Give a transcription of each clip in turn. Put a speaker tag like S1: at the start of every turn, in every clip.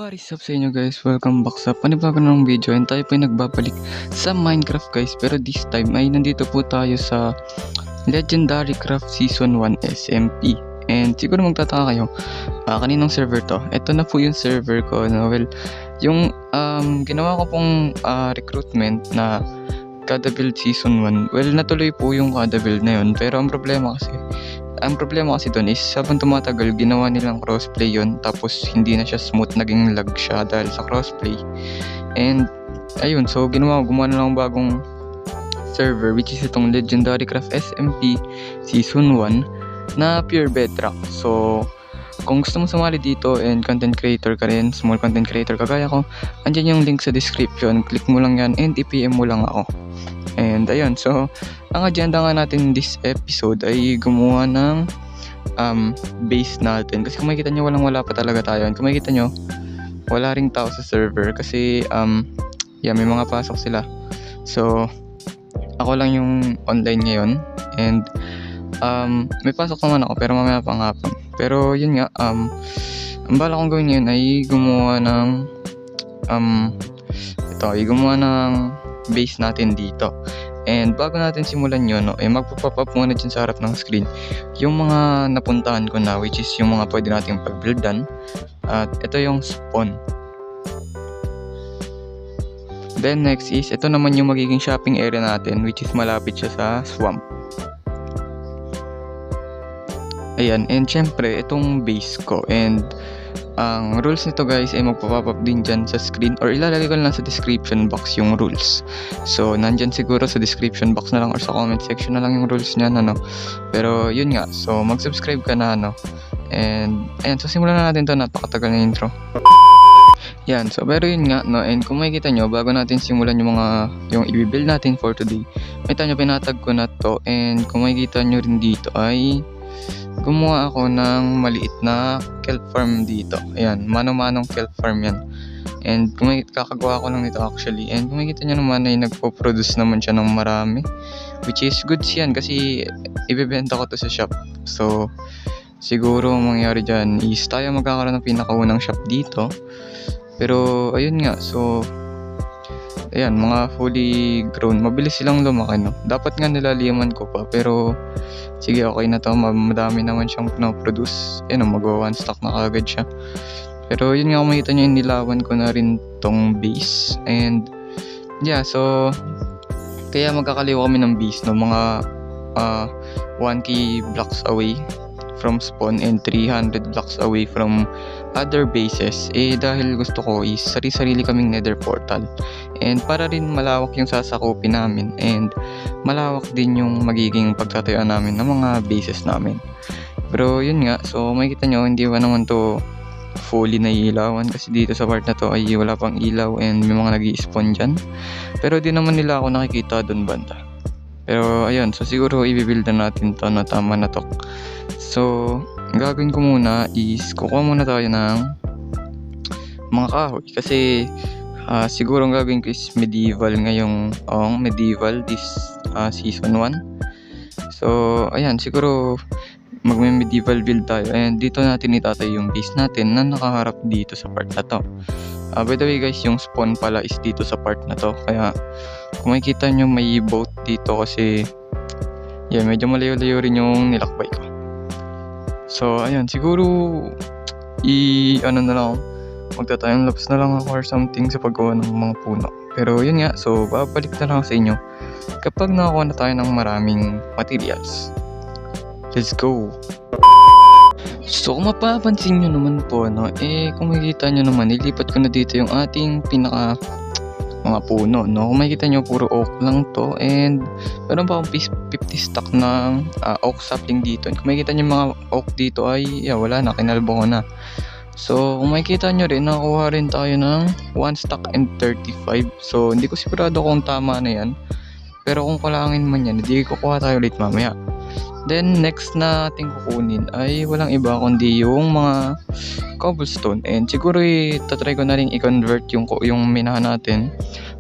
S1: What is up sa inyo guys? Welcome back sa panibago ng video and tayo po ay nagbabalik sa Minecraft guys. Pero this time ay nandito po tayo sa Legendary Craft Season 1 SMP. And siguro magtataka kayo, kaninong server to? Ito na po yung server ko. No? Well, yung ginawa ko pong recruitment na Kada Build Season 1. Well, natuloy po yung Kada Build na yun. Pero ang problema kasi doon is habang tumatagal ginawa nilang crossplay yon, tapos hindi na siya smooth, naging lag siya dahil sa crossplay. And ayun, so gumawa na lang bagong server which is itong Legendary Craft SMP Season 1 na pure bedrock. So kung gusto mo sumali dito and content creator ka rin, small content creator kagaya ko, andyan yung link sa description, click mo lang yan and i-PM mo lang ako. And ayun, so ang agenda nga natin this episode ay gumawa ng base natin. Kasi kung makikita nyo, wala pa talaga tayo. And kung makikita nyo, wala ring tao sa server kasi may mga pasok sila. So ako lang yung online ngayon and may pasok naman ako pero mamaya pang hapon. Pero yun nga, ang bala kong gawin ngayon ay gumawa ng base natin dito. And bago natin simulan yun, magpo-pop up muna dyan sa harap ng screen yung mga napuntahan ko na, which is yung mga pwede nating pag-buildan. At ito yung spawn. Then next is, ito naman yung magiging shopping area natin, which is malapit siya sa swamp. Ayan, and syempre, itong base ko. And ang rules nito guys ay magpo-pop up din dyan sa screen or ilalagay ko lang sa description box yung rules. So nandyan siguro sa description box na lang or sa comment section na lang yung rules niyan, Pero yun nga, so mag-subscribe ka na, And ayan, so simulan na natin to, napakatagal na intro. Yan, so pero yun nga, and kung makikita nyo, bago natin simulan yung i-build natin for today, makita nyo, pinatag ko na to. And kung makikita nyo rin dito ay gumawa ako ng maliit na kelp farm dito. Ayan, mano-manong kelp farm yan. And kakagawa ko lang nito actually. And kung makikita nyo naman ay nagpo-produce naman siya ng marami, which is goods yan kasi ibebenta ko to sa shop. So siguro mangyari dyan is tayo magkakaroon ng pinakaunang shop dito. Pero ayun nga, so ayan, mga fully grown, mabilis silang lumaki, Dapat nga nilaliman ko pa, pero sige, okay na to, madami naman siyang produce. Magwa one stock na kagad siya. Pero yun nga, kung makita nyo, inilawan ko na rin tong base. And yeah, so kaya magkakaliwa kami ng base, mga 1k blocks away from spawn and 300 blocks away from other bases. Dahil gusto ko is sarili kaming nether portal. And para rin malawak yung sasakupin namin and malawak din yung magiging pagtatayuan namin ng mga bases namin. Pero yun nga, so makikita nyo, hindi ba naman to fully naiilawan kasi dito sa part na to ay wala pang ilaw and may mga nag-i-spawn dyan. Pero di naman nila ako nakikita dun banda. Pero ayun, so siguro i-build na natin to, tama na to. So ang gagawin ko muna is kukuha muna tayo ng mga kahoy kasi siguro ang gagawin ko is medieval medieval this season 1. So ayan, siguro magme-medieval build tayo and dito natin itatayo yung base natin na nakaharap dito sa part na to. By the way guys, yung spawn pala is dito sa part na to, kaya kung makikita nyo may boat dito kasi medyo malayo-layo rin yung nilakbay ko. So ayun, siguro magta-time lapse na lang ako or something sa paggawa ng mga puno. Pero yun nga, so babalik na lang sa inyo kapag nakakuha na tayo ng maraming materials. Let's go! So kung mapapansin nyo naman po, kung makikita nyo naman, nilipat ko na dito yung ating mga puno, Kung makikita nyo, puro oak lang to and meron pa akong 50 stock ng oak sapling dito. And kung makikita nyo mga oak dito ay wala na, kinalbo ko na. So kung makikita nyo rin, nakakuha rin tayo ng 1 stock and 35. So hindi ko sigurado kung tama na yan, pero kung kulangin man yan, hindi kukuha tayo ulit mamaya. Then next na ating kukunin ay walang iba kundi yung mga cobblestone. And siguro tatry ko na rin i-convert yung minahan natin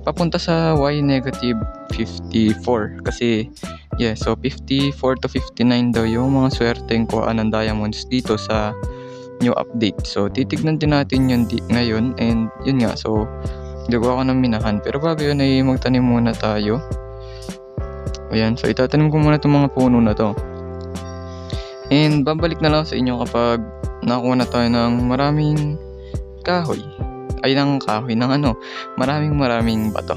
S1: papunta sa y-54 kasi so 54 to 59 daw yung mga swerteng kuhaan ng diamonds dito sa new update. So titignan din natin yun ngayon, and yun nga, so gagawa ko ng minahan. Pero bago yun ay magtanim muna tayo. Ayan, so itatanim ko muna itong mga puno na to. And babalik na lang sa inyo kapag nakakuha na tayo ng maraming kahoy. Ay, ng kahoy, ng maraming bato.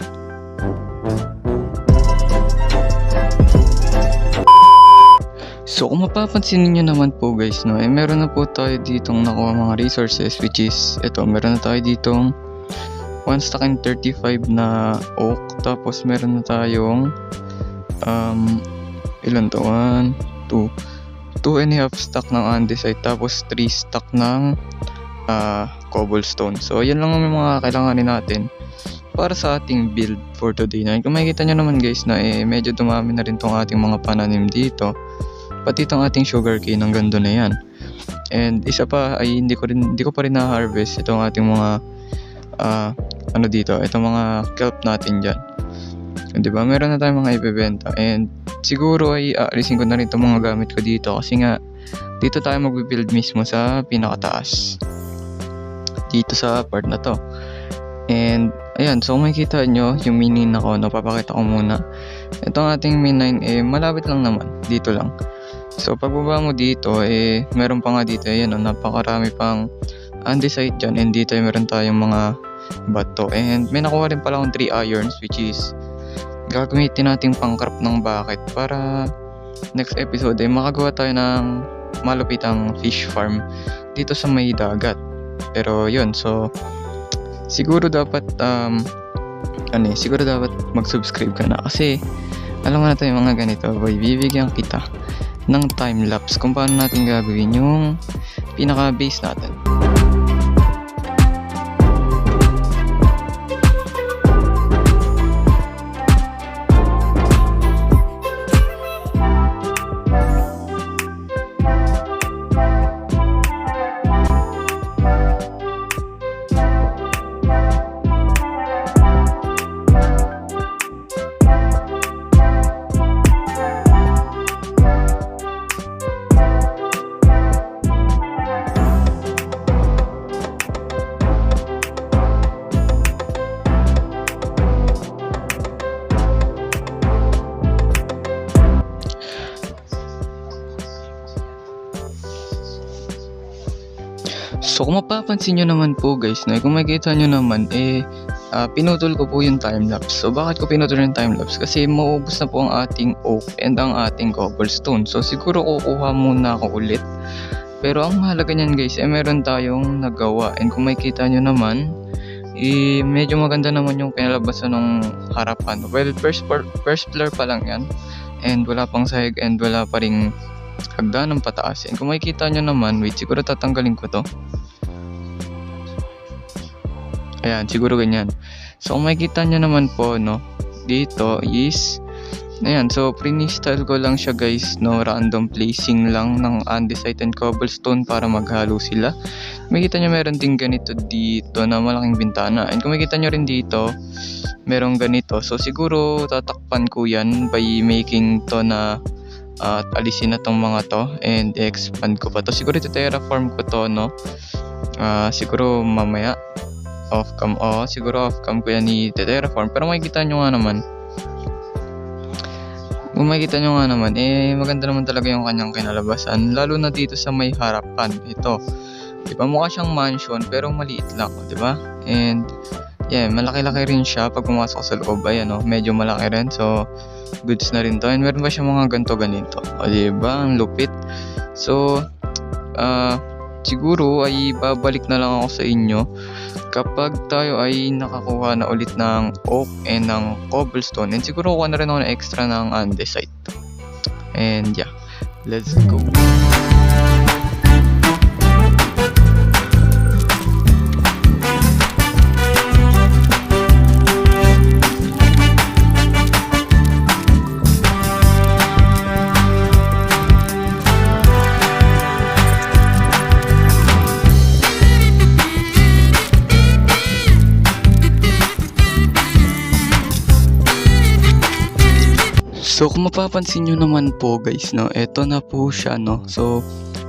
S1: So kung mapapansin niyo naman po guys, no, meron na po tayo ditong nakuha mga resources, which is ito, meron na tayo ditong 1 stack and 35 na oak, tapos meron na tayong ilan to? 2.5 stack ng andesite, tapos 3 stack ng cobblestone. So yan lang yung mga kailanganin natin para sa ating build for today. Na kung makikita nyo naman guys na medyo dumami na rin tong ating mga pananim dito, pati itong ating sugarcane hanggang doon na yan. And isa pa ay hindi ko pa rin na-harvest itong ating mga itong mga kelp natin dyan. Di ba? Meron na tayong mga ibebenta, and siguro ay aalisin ko na rin itong mga gamit ko dito kasi nga dito tayo magbe-build mismo sa pinakataas dito sa part na to. And ayan, so makikita nyo yung minin ako, napapakita ko muna. Itong ating mine malapit lang naman, dito lang. So pagbaba mo dito, meron pa nga dito, ayan, napakarami pang andesite dyan, and dito meron tayong mga bato. And may nakuha rin pala akong 3 irons, which is gagamitin nating pang-craft ng bucket para next episode makagawa tayo ng malupitang fish farm dito sa may dagat. Pero yun, so siguro dapat mag-subscribe ka na kasi alam mo na tayo mga ganito boy, bibigyan kita ng time-lapse kung paano natin gagawin yung pinaka-base natin. So kung mapapansin nyo naman po guys, kung makikita nyo naman, pinutol ko po yung timelapse. So bakit ko pinutol yung timelapse? Kasi maubos na po ang ating oak and ang ating cobblestone. So siguro kukuha muna ako ulit. Pero ang mahalaga nyan guys, meron tayong nagawa. And kung makikita nyo naman, medyo maganda naman yung kinalabasan ng harapan. Well, first floor pa lang yan. And wala pang sahig and wala pa ring hagdan ng pataas. And kung makikita nyo naman, wait, siguro tatanggalin ko to. Ayan, siguro ganyan. So kung makikita nyo naman po, no, dito is ayan, so pre-install ko lang siya guys, no, random placing lang ng andesite and cobblestone para maghalo sila. Makikita nyo meron din ganito dito na malaking bintana. And kung makikita nyo rin dito, merong ganito. So siguro tatakpan ko yan by making to na at alisin na tong mga to and expand ko pa to. Siguro terraform ko to, no, siguro mamaya siguro off cam ko yan ni terraform. Pero makikita nyo nga naman, maganda naman talaga yung kanyang kinalabasan, lalo na dito sa may harapan. Ito, diba, mukha siyang mansion pero maliit lang, diba? And yeah, malaki-laki rin siya pag pumasok sa loob. Ayan, medyo malaki rin, so goods na rin to. And meron ba siya mga ganito, diba? Ang lupit. So siguro ay babalik na lang ako sa inyo kapag tayo ay nakakuha na ulit ng oak and ng cobblestone, and siguro kuha na rin ako ng extra ng andesite. And yeah, let's go. So kung mapapansin nyo naman po guys, no, eto na po siya, no. So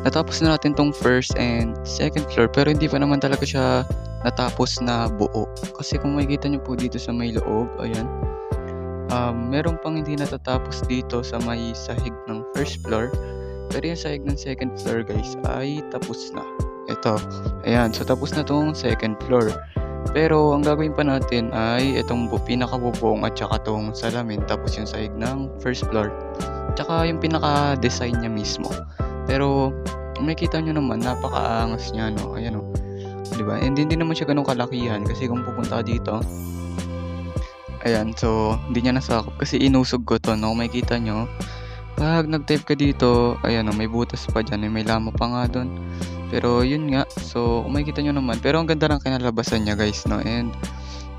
S1: natapos na natin tong first and second floor pero hindi pa naman talaga siya natapos na buo. Kasi kung makikita nyo po dito sa may loob, ayan, meron pang hindi natatapos dito sa may sahig ng first floor. Pero yung sahig ng second floor guys ay tapos na. Ito, ayan, so tapos na tong second floor. Pero ang gagawin pa natin ay itong pinakabubong at saka tong salamin, tapos yung sahig ng first floor, tsaka yung pinaka-design niya mismo. Pero makikita nyo naman, napakaangas niya, no? Ayan, no? Diba? And hindi naman siya ganun kalakihan kasi kung pupunta dito, ayan, so hindi niya nasakop kasi inusog ko to, no? Makikita nyo, pag nag-type ka dito, ayan, no? May butas pa dyan, may lama pa nga doon. Pero yun nga, so kung makikita nyo naman, pero ang ganda ng kinalabasan niya guys, no? And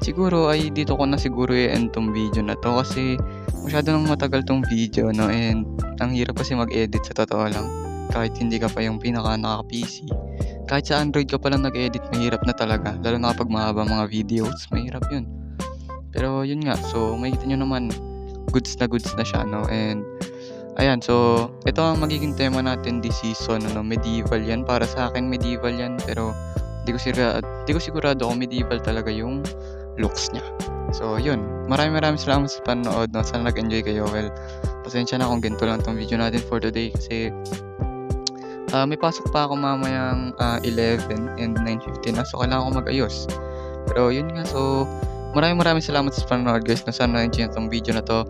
S1: siguro ay dito ko na siguro i-end tong video na to kasi masyado nang matagal tong video, no? And ang hirap kasi mag-edit sa totoo lang. Kahit hindi ka pa yung pinaka naka-PC, kahit sa Android ka pa lang nag-edit, mahirap na talaga. Lalo na kapag mahaba mga videos, mahirap yun. Pero yun nga, so makikita nyo naman, goods na siya, no? And ayan, so ito ang magiging tema natin this season, ano, medieval yan. Para sa akin medieval yan, pero di ko sigurado kung medieval talaga yung looks niya. So yun, maraming salamat sa panonood, no? Sana nag-enjoy kayo. Well, pasensya na kung ganito lang tong video natin for today kasi may pasok pa ako mamayang 11 and 9:50 na, so kailangan ko mag-ayos. Pero yun nga, so maraming salamat sa panonood guys, na sana na-enjoy tong video na to.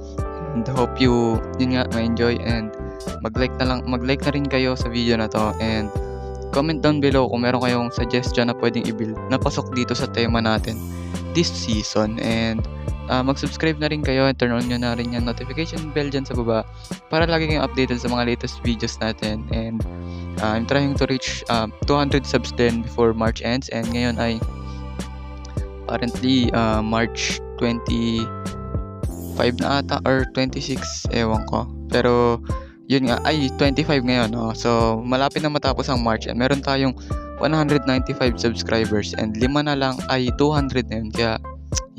S1: And hope yun nga, ma-enjoy and mag-like na rin kayo sa video na to, and comment down below kung meron kayong suggestion na pwedeng i-build na pasok dito sa tema natin this season. And mag-subscribe na rin kayo and turn on nyo na rin yung notification bell dyan sa baba para lagi kayong updated sa mga latest videos natin. And I'm trying to reach 200 subs din before March ends, and ngayon ay currently March 25 na ata or 26, ewan ko. Pero yun nga, ay 25 ngayon, no? So malapit na matapos ang March and meron tayong 195 subscribers and 5 na lang ay 200 na yun. Kaya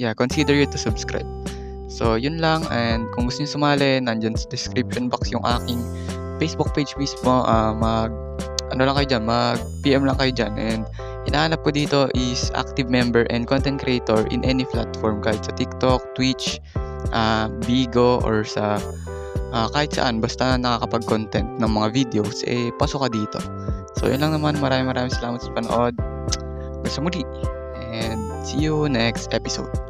S1: yeah, consider you to subscribe. So yun lang, and kung gusto niyo sumali, nandyan sa description box yung aking Facebook page mismo. Mag PM lang kayo dyan, and hinahanap ko dito is active member and content creator in any platform, kahit sa TikTok, Twitch, Bigo, or sa kahit saan, basta nakakapag-content ng mga videos, pasok ka dito. So yun lang naman, maraming salamat sa panood. Gusto muli, and see you next episode.